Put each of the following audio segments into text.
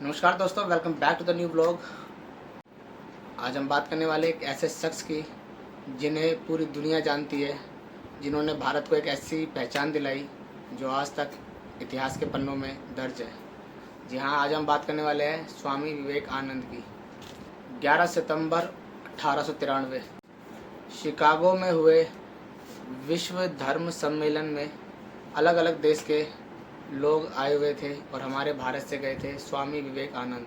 नमस्कार दोस्तों, welcome back to the new blog. आज हम बात करने वाले एक ऐसे शख्स की जिन्हें पूरी दुनिया जानती है, जिन्होंने भारत को एक ऐसी पहचान दिलाई जो आज तक इतिहास के पन्नों में दर्ज है। जी हाँ, आज हम बात करने वाले हैं स्वामी विवेकानंद की। 11 सितंबर 1893 शिकागो में हुए विश्व धर्म सम्मेलन में अलग अलग देश के लोग आए हुए थे और हमारे भारत से गए थे स्वामी विवेकानंद।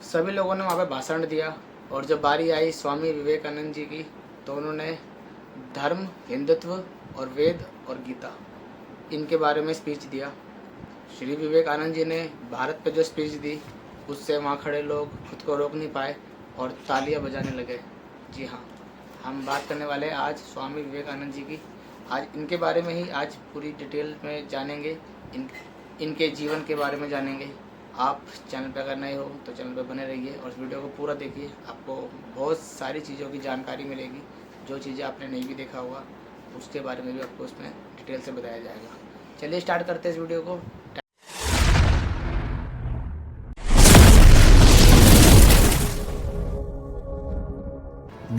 सभी लोगों ने वहाँ पे भाषण दिया और जब बारी आई स्वामी विवेकानंद जी की तो उन्होंने धर्म, हिंदुत्व और वेद और गीता इनके बारे में स्पीच दिया। श्री विवेकानंद जी ने भारत पे जो स्पीच दी उससे वहाँ खड़े लोग खुद को रोक नहीं पाए और तालियां बजाने लगे। जी हाँ, हम बात करने वाले हैं आज स्वामी विवेकानंद जी की। आज इनके बारे में ही आज पूरी डिटेल में जानेंगे, इनके जीवन के बारे में जानेंगे। आप चैनल पर अगर नए हो तो चैनल पर बने रहिए और इस वीडियो को पूरा देखिए। आपको बहुत सारी चीज़ों की जानकारी मिलेगी, जो चीज़ें आपने नहीं भी देखा होगा उसके बारे में भी आपको उसमें डिटेल से बताया जाएगा। चलिए स्टार्ट करते हैं इस वीडियो को।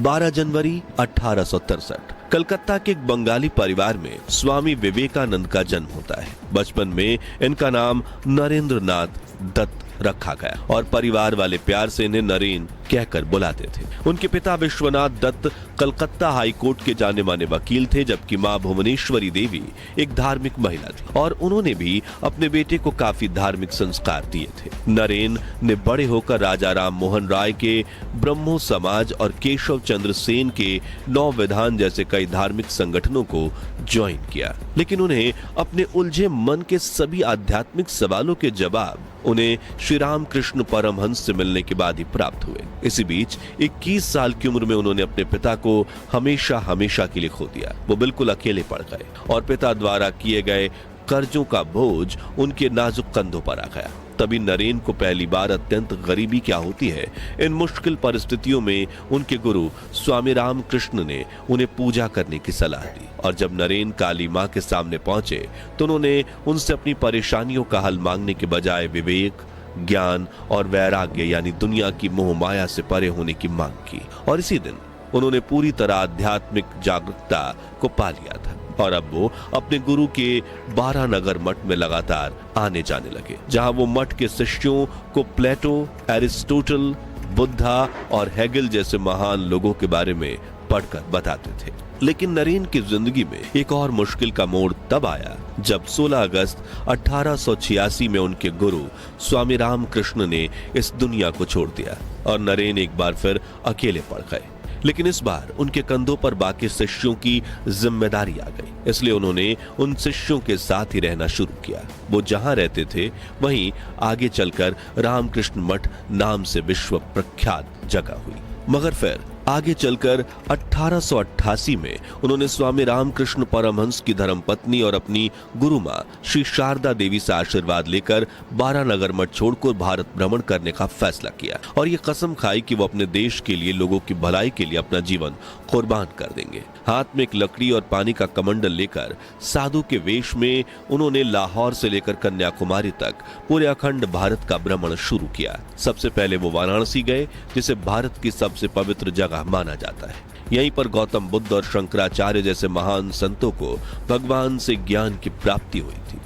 12 जनवरी 1863 कलकत्ता के एक बंगाली परिवार में स्वामी विवेकानंद का जन्म होता है। बचपन में इनका नाम नरेंद्र नाथ दत्त रखा गया और परिवार वाले प्यार से इन्हें नरेन कहकर बुलाते थे। उनके पिता विश्वनाथ दत्त कलकत्ता हाई कोर्ट के जाने माने वकील थे, जबकि मां भुवनेश्वरी देवी एक धार्मिक महिला थी और उन्होंने भी अपने बेटे को काफी धार्मिक संस्कार दिए थे। नरेन ने बड़े होकर राजा राम मोहन राय के ब्रह्मो समाज और केशव चंद्र सेन के नौ विधान जैसे कई धार्मिक संगठनों को ज्वाइन किया, लेकिन उन्हें अपने उलझे मन के सभी आध्यात्मिक सवालों के जवाब उन्हें श्री राम कृष्ण परमहंस से मिलने के बाद ही प्राप्त हुए। इसी बीच 21 साल की उम्र में उन्होंने अपने पिता को हमेशा के लिए खो दिया। वो बिल्कुल अकेले पड़ गए और पिता द्वारा किए गए कर्जों का बोझ उनके नाजुक कंधों पर आ गया। तभी नरेन को पहली बार अत्यंत गरीबी क्या होती है, इन मुश्किल परिस्थितियों में उनके गुरु स्वामी राम कृष्ण ने उन्हें पूजा करने की सलाह दी। और जब नरेन काली मां के सामने पहुंचे तो उन्होंने उनसे अपनी परेशानियों का हल मांगने के बजाय विवेक, ज्ञान और वैराग्य यानी दुनिया की मोह माया से परे होने की मांग की। और इसी दिन उन्होंने पूरी तरह आध्यात्मिक जागरूकता को पा लिया था और अब वो अपने गुरु के 12 नगर मठ में लगातार आने जाने लगे, जहां वो मठ के शिष्यों को प्लेटो, एरिस्टोटल, बुद्धा और हेगल जैसे महान लोगों के बारे में पढ़कर बताते थे। लेकिन नरेन की जिंदगी में एक और मुश्किल का मोड़ तब आया जब 16 अगस्त 1886 में उनके गुरु स्वामी राम कृष्ण ने इस दुनिया को छोड़ दिया और नरेन एक बार फिर अकेले पड़ गए। लेकिन इस बार उनके कंधों पर बाकी शिष्यों की जिम्मेदारी आ गई, इसलिए उन्होंने उन शिष्यों के साथ ही रहना शुरू किया। वो जहां रहते थे वहीं आगे चलकर रामकृष्ण मठ नाम से विश्व प्रख्यात जगह हुई। मगर फिर आगे चलकर 1888 में उन्होंने स्वामी रामकृष्ण परमहंस की धर्मपत्नी और अपनी गुरु मां श्री शारदा देवी से आशीर्वाद लेकर 12 नगर मठ छोड़कर भारत भ्रमण करने का फैसला किया और ये कसम खाई कि वो अपने देश के लिए, लोगों की भलाई के लिए अपना जीवन कुर्बान कर देंगे। हाथ में एक लकड़ी और पानी का कमंडल लेकर साधु के वेश में उन्होंने लाहौर से लेकर कन्याकुमारी तक पूरे अखंड भारत का भ्रमण शुरू किया। सबसे पहले वो वाराणसी गए, जिसे भारत की सबसे पवित्र जगह माना जाता है। यहीं पर गौतम बुद्ध और शंकराचार्य जैसे महान संतों को भगवान से ज्ञान की प्राप्ति हुई थी।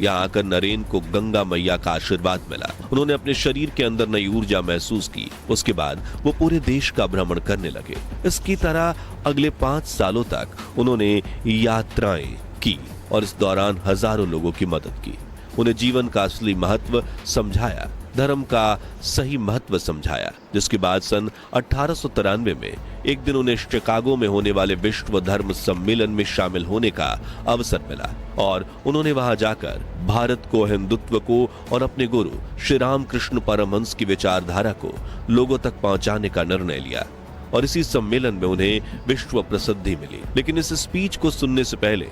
यहाँ आकर नरेन को गंगा मैया का आशीर्वाद मिला। उन्होंने अपने शरीर के अंदर नई ऊर्जा महसूस की। उसके बाद वो पूरे देश का भ्रमण करने लगे। इसकी तरह अगले 5 सालों तक उन्होंने यात्राएं की और इस दौरान हजारों लोगों की मदद की। उन्हें जीवन का असली महत्व समझाया, धर्म का सही महत्व समझाया, जिसके बाद सन 1893 में एक दिन उन्हें शिकागो में होने वाले विश्व धर्म सम्मेलन में शामिल होने का अवसर मिला और उन्होंने वहां जाकर भारत को, हिंदुत्व को और अपने गुरु श्री राम कृष्ण परमहंस की विचारधारा को लोगों तक पहुंचाने का निर्णय लिया और इसी सम्मेलन में उन्हें विश्व प्रसिद्धि मिली। लेकिन इस स्पीच को सुनने से पहले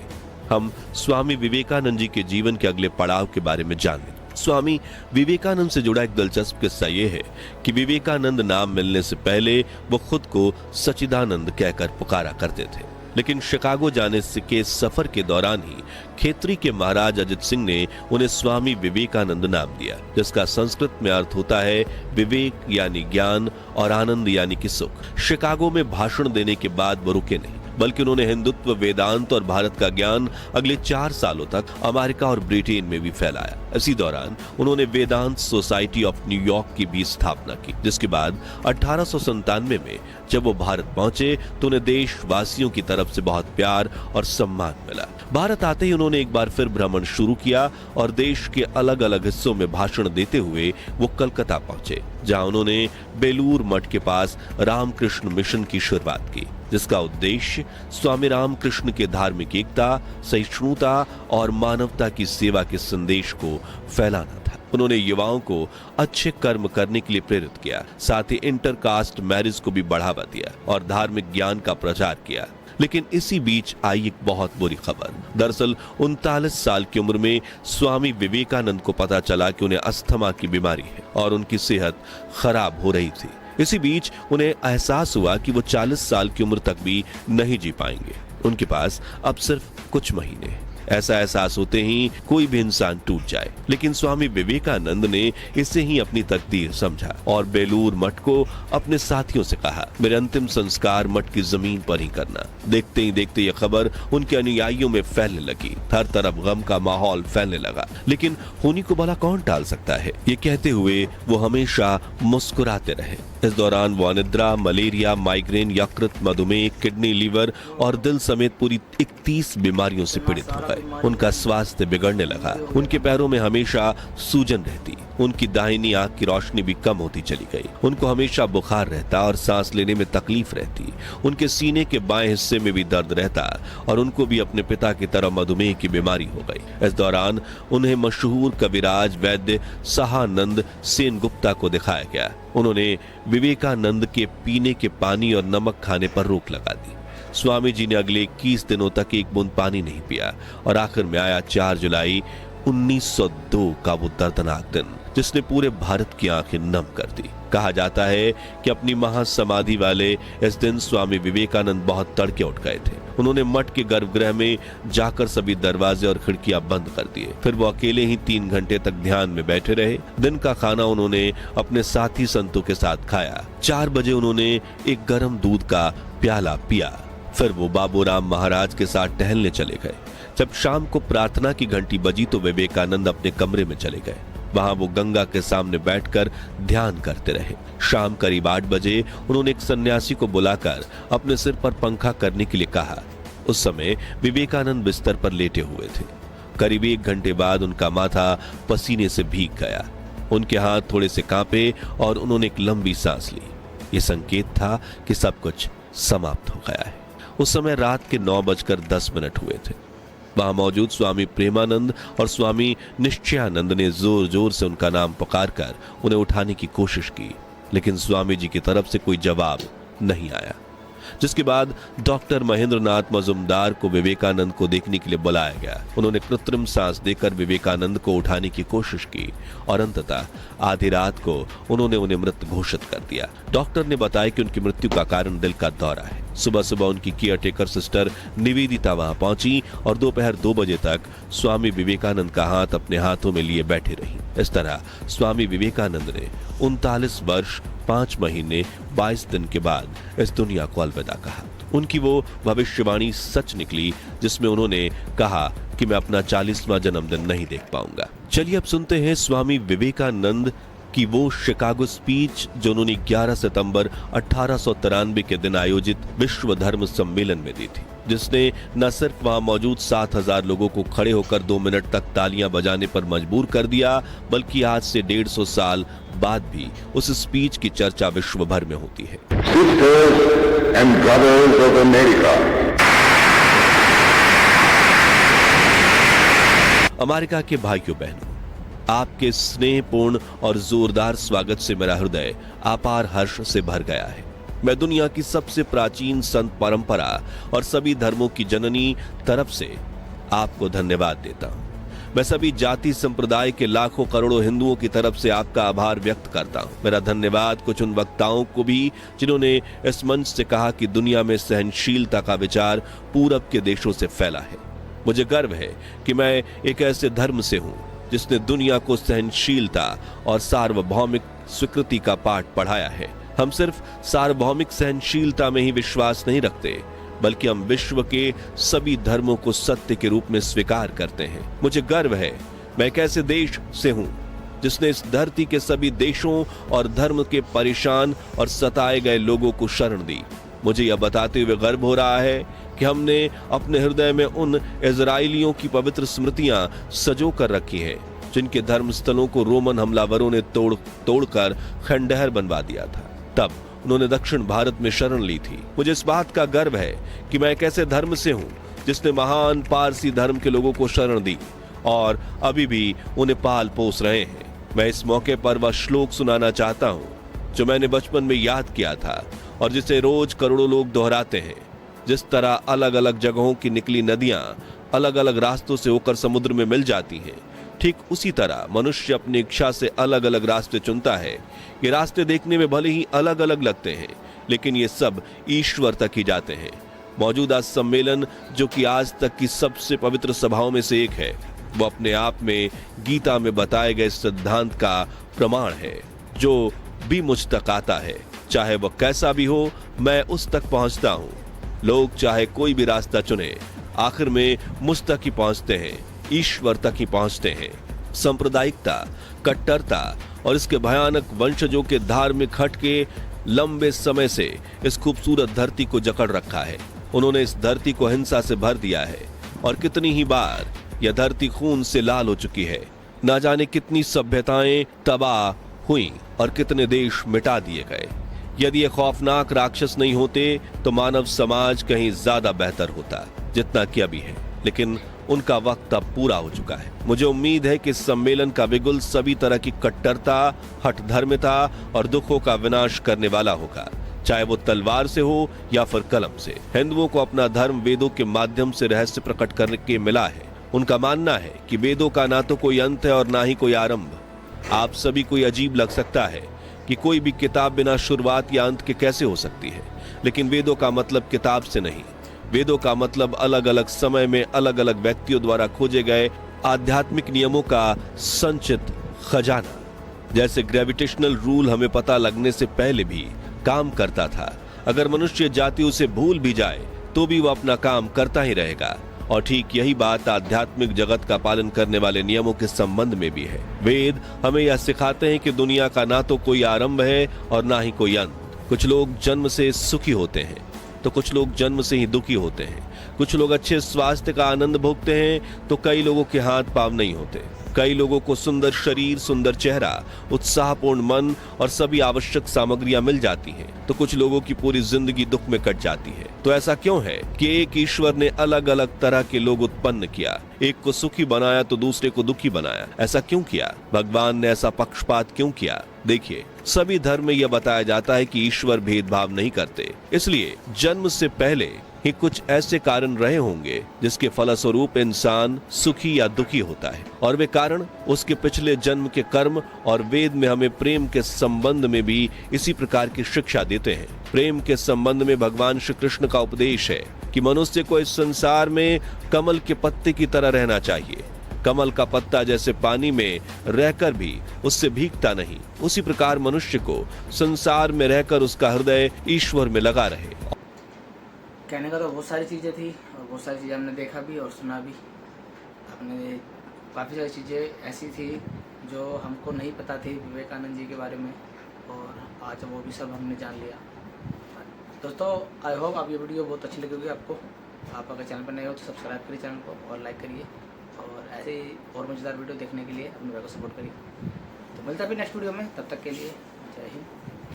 हम स्वामी विवेकानंद जी के जीवन के अगले पड़ाव के बारे में जान लें। स्वामी विवेकानंद से जुड़ा एक दिलचस्प किस्सा यह है कि विवेकानंद नाम मिलने से पहले वो खुद को सच्चिदानंद कहकर पुकारा करते थे लेकिन शिकागो जाने के सफर के दौरान ही खेतरी के महाराज अजित सिंह ने उन्हें स्वामी विवेकानंद नाम दिया, जिसका संस्कृत में अर्थ होता है विवेक यानी ज्ञान और आनंद यानी कि सुख। शिकागो में भाषण देने के बाद वो रुके नहीं, बल्कि उन्होंने हिंदुत्व, वेदांत और भारत का ज्ञान अगले 4 सालों तक अमेरिका और ब्रिटेन में भी फैलाया। इसी दौरान उन्होंने वेदांत सोसाइटी ऑफ न्यूयॉर्क की भी स्थापना की, जिसके बाद 1897 में जब वो भारत पहुंचे तो उन्हें देशवासियों की तरफ से बहुत प्यार और सम्मान मिला। भारत आते ही उन्होंने एक बार फिर भ्रमण शुरू किया और देश के अलग अलग हिस्सों में भाषण देते हुए वो कलकत्ता पहुंचे, जहां उन्होंने बेलूर मठ के पास रामकृष्ण मिशन की शुरुआत की, जिसका उद्देश्य स्वामी रामकृष्ण के धार्मिक एकता, सहिष्णुता और मानवता की सेवा के संदेश को फैलाना था। उन्होंने युवाओं को अच्छे कर्म करने के लिए प्रेरित किया, साथ ही इंटरकास्ट मैरिज को भी बढ़ावा दिया और धार्मिक ज्ञान का प्रचार किया। लेकिन इसी बीच आई एक बहुत बुरी खबर। दरअसल 39 साल की उम्र में स्वामी विवेकानंद को पता चला कि उन्हें अस्थमा की बीमारी है और उनकी सेहत खराब हो रही थी। इसी बीच उन्हें एहसास हुआ कि वो 40 साल की उम्र तक भी नहीं जी पाएंगे। उनके पास अब सिर्फ कुछ महीने हैं। ऐसा एहसास होते ही कोई भी इंसान टूट जाए, लेकिन स्वामी विवेकानंद ने इसे ही अपनी तकदीर समझा और बेलूर मठ को अपने साथियों से कहा, मेरे अंतिम संस्कार मठ की जमीन पर ही करना। देखते ही देखते यह खबर उनके अनुयायियों में फैलने लगी। हर तरफ गम का माहौल फैलने लगा, लेकिन होनी को भला कौन टाल सकता है, ये कहते हुए वो हमेशा मुस्कुराते रहे। इस दौरान वो अनिद्रा, मलेरिया, माइग्रेन, यकृत, मधुमेह, किडनी, लीवर और दिल समेत पूरी 31 बीमारियों से पीड़ित हो गए। उनका स्वास्थ्य बिगड़ने लगा। उनके पैरों में हमेशा सूजन रहती, उनकी दाहिनी आंख की रोशनी भी कम होती चली गई। उनको हमेशा बुखार रहता और सांस लेने में तकलीफ रहती। उनके सीने के बाएं हिस्से में भी दर्द रहता और उनको भी अपने पिता की तरह मधुमेह की बीमारी हो गई। इस दौरान उन्हें मशहूर कविराज वैद्य सहानंद सेन गुप्ता को दिखाया गया। उन्होंने विवेकानंद के पीने के पानी और नमक खाने पर रोक लगा दी। स्वामी जी ने अगले 21 दिनों तक एक बूंद पानी नहीं पिया और आखिर में आया 4 जुलाई 1902 का वो दर्दनाक दिन, जिसने पूरे भारत की आंखें नम कर दी। कहा जाता है कि अपनी महासमाधि वाले इस दिन स्वामी विवेकानंद बहुत तड़के उठ गए थे। उन्होंने मठ के गर्भगृह में जाकर सभी दरवाजे और खिड़कियां बंद कर दिए। फिर वो अकेले ही 3 घंटे तक ध्यान में बैठे रहे। दिन का खाना उन्होंने अपने साथी संतों के साथ खाया। 4 बजे उन्होंने एक गर्म दूध का प्याला पिया। फिर वो बाबूराम महाराज के साथ टहलने चले गए। जब शाम को प्रार्थना की घंटी बजी तो विवेकानंद अपने कमरे में चले गए। वहां वो गंगा के सामने बैठकर ध्यान करते रहे। शाम करीब 8 बजे उन्होंने एक सन्यासी को बुलाकर अपने सिर पर पंखा करने के लिए कहा। उस समय विवेकानंद बिस्तर पर लेटे हुए थे। करीब 1 घंटे बाद उनका माथा पसीने से भीग गया। उनके हाथ थोड़े से कांपे और उन्होंने एक लंबी सांस ली। यह संकेत था कि सब कुछ समाप्त हो गया है। उस समय रात के 9:10 हुए थे। वहां मौजूद स्वामी प्रेमानंद और स्वामी निश्चयानंद ने जोर जोर से उनका नाम पुकारकर उन्हें उठाने की कोशिश की, लेकिन स्वामी जी की तरफ से कोई जवाब नहीं आया। जिसके बाद डॉक्टर महेंद्रनाथ मजुमदार को विवेकानंद को देखने के लिए बुलाया गया। उन्होंने कृत्रिम सांस देकर विवेकानंद को उठाने की कोशिश की और अंततः आधी रात को उन्होंने उन्हें मृत घोषित कर दिया। डॉक्टर ने बताया कि उनकी मृत्यु का कारण दिल का दौरा है। सुबह सुबह उनकी केयरटेकर सिस्टर निवेदिता वहां पहुंची और दोपहर 2 बजे तक स्वामी विवेकानंद का हाथ अपने हाथों में लिए बैठी रही। इस तरह स्वामी विवेकानंद ने 39 वर्ष 5 महीने 22 दिन के बाद इस दुनिया को अलविदा कहा। उनकी वो भविष्यवाणी सच निकली जिसमें उन्होंने कहा कि मैं अपना 40वां जन्मदिन नहीं देख पाऊंगा। चलिए अब सुनते हैं स्वामी विवेकानंद की वो शिकागो स्पीच जो उन्होंने 11 सितंबर 1893 के दिन आयोजित विश्व धर्म सम्मेलन में दी थी, जिसने न सिर्फ वहां मौजूद 7000 लोगों को खड़े होकर 2 मिनट तक तालियां बजाने पर मजबूर कर दिया, बल्कि आज से 150 साल बाद भी उस स्पीच की चर्चा विश्व भर में होती है। Sisters and brothers of America. America के भाइयों बहनों, आपके स्नेहपूर्ण और जोरदार स्वागत से मेरा हृदय अपार हर्ष से भर गया है। मैं दुनिया की सबसे प्राचीन संत परंपरा और सभी धर्मों की जननी तरफ से आपको धन्यवाद देता हूं। मैं सभी जाति संप्रदाय के लाखों करोड़ों हिंदुओं की तरफ से आपका आभार व्यक्त करता हूं। मेरा धन्यवाद कुछ उन वक्ताओं को भी जिन्होंने इस मंच से कहा कि दुनिया में सहनशीलता का विचार पूरब के देशों से फैला है। मुझे गर्व है कि मैं एक ऐसे धर्म से हूं जिसने दुनिया को सहनशीलता और सार्वभौमिक स्वीकृति का पाठ पढ़ाया है। हम सिर्फ सार्वभौमिक सहनशीलता में ही विश्वास नहीं रखते, बल्कि हम विश्व के सभी धर्मों को सत्य के रूप में स्वीकार करते हैं। मुझे गर्व है मैं एक ऐसे देश से हूं जिसने इस धरती के सभी देशों और धर्म के परेशान और सताए गए लोगों को शरण दी। मुझे यह बताते हुए गर्व हो रहा है कि हमने अपने हृदय में उन इजराइलियों की पवित्र स्मृतियां सजो कर रखी हैं जिनके धर्म स्थलों को रोमन हमलावरों ने तोड़कर खंडहर बनवा दिया था। तब उन्होंने दक्षिण भारत में शरण ली थी। मुझे इस बात का गर्व है कि मैं एक ऐसे धर्म से हूं जिसने महान पारसी धर्म के लोगों को शरण दी और अभी भी उन्हें पाल पोस रहे हैं। मैं इस मौके पर वह श्लोक सुनाना चाहता हूं जो मैंने बचपन में याद किया था और जिसे रोज करोड़ों लोग दोहराते हैं। जिस तरह अलग अलग जगहों की निकली नदियां अलग अलग रास्तों से होकर समुद्र में मिल जाती हैं, ठीक उसी तरह मनुष्य अपनी इच्छा से अलग अलग रास्ते चुनता है। ये रास्ते देखने में भले ही अलग अलग लगते हैं, लेकिन ये सब ईश्वर तक ही जाते हैं। मौजूदा सम्मेलन, जो कि आज तक की सबसे पवित्र सभाओं में से एक है, वो अपने आप में गीता में बताए गए सिद्धांत का प्रमाण है। जो भी मुझ तक आता है, चाहे वह कैसा भी हो, मैं उस तक पहुंचता हूं। लोग चाहे कोई भी रास्ता चुने, आखिर में मुझ तक ही पहुंचते हैं, ईश्वर तक ही पहुंचते हैं। सांप्रदायिकता, कट्टरता और इसके भयानक वंशजों के धार्मिक हट के लंबे समय से इस खूबसूरत धरती को जकड़ रखा है। उन्होंने इस धरती को हिंसा से भर दिया है और कितनी ही बार यह धरती खून से लाल हो चुकी है। ना जाने कितनी सभ्यताएं तबाह हुई और कितने देश मिटा दिए गए। यदि ये खौफनाक राक्षस नहीं होते तो मानव समाज कहीं ज्यादा बेहतर होता जितना कि अभी है, लेकिन उनका वक्त अब पूरा हो चुका है। मुझे उम्मीद है कि इस सम्मेलन का बिगुल सभी तरह की कट्टरता, हठधर्मिता और दुखों का विनाश करने वाला होगा, चाहे वो तलवार से हो या फिर कलम से। हिंदुओं को अपना धर्म वेदों के माध्यम से रहस्य प्रकट करने के मिला है। उनका मानना है कि वेदों का ना तो कोई अंत है और ना ही कोई आरंभ। आप सभी को यह अजीब लग सकता है कि कोई भी किताब बिना शुरुआत या अंत के कैसे हो सकती है, लेकिन वेदों का मतलब किताब से नहीं, वेदों का मतलब अलग अलग समय में अलग अलग व्यक्तियों द्वारा खोजे गए आध्यात्मिक नियमों का संचित खजाना। जैसे ग्रेविटेशनल रूल हमें पता लगने से पहले भी काम करता था, अगर मनुष्य जाति उसे भूल भी जाए तो भी वह अपना काम करता ही रहेगा। और ठीक यही बात आध्यात्मिक जगत का पालन करने वाले नियमों के संबंध में भी है। वेद हमें यह सिखाते हैं कि दुनिया का ना तो कोई आरंभ है और ना ही कोई अंत। कुछ लोग जन्म से सुखी होते हैं तो कुछ लोग जन्म से ही दुखी होते हैं। कुछ लोग अच्छे स्वास्थ्य का आनंद भोगते हैं तो कई लोगों के हाथ पांव नहीं होते। कई लोगों को सुंदर शरीर, सुंदर चेहरा, उत्साहपूर्ण मन और सभी आवश्यक सामग्रियां मिल जाती हैं, तो कुछ लोगों की पूरी जिंदगी दुख में कट जाती है। तो ऐसा क्यों है कि एक ईश्वर ने अलग अलग तरह के लोग उत्पन्न किया, एक को सुखी बनाया तो दूसरे को दुखी बनाया? ऐसा क्यों किया? भगवान ने ऐसा पक्षपात क्यों किया? देखिए, सभी धर्म में यह बताया जाता है कि ईश्वर भेदभाव नहीं करते, इसलिए जन्म से पहले ही कुछ ऐसे कारण रहे होंगे जिसके फलस्वरूप इंसान सुखी या दुखी होता है, और वे कारण उसके पिछले जन्म के कर्म। और वेद में हमें प्रेम के संबंध में भी इसी प्रकार की शिक्षा देते हैं। प्रेम के संबंध में भगवान श्री कृष्ण का उपदेश है कि मनुष्य को इस संसार में कमल के पत्ते की तरह रहना चाहिए। कमल का पत्ता जैसे पानी में रहकर भी उससे भीगता नहीं, उसी प्रकार मनुष्य को संसार में रहकर उसका हृदय ईश्वर में लगा रहे। कहने का तो बहुत सारी चीज़ें थी और बहुत सारी चीज़ें हमने देखा भी और सुना भी। हमने काफ़ी सारी चीज़ें ऐसी थी जो हमको नहीं पता थी विवेकानंद जी के बारे में, और आज वो भी सब हमने जान लिया। दोस्तों, आई होप आप ये वीडियो बहुत अच्छी लगी होगी आपको। आप अगर चैनल पर नए हो तो सब्सक्राइब करिए चैनल को और लाइक करिए, और ऐसे ही और मज़ेदार वीडियो देखने के लिए अपने भाई को सपोर्ट करिए। तो मिलता है फिर नेक्स्ट वीडियो में, तब तक के लिए जय हिंद।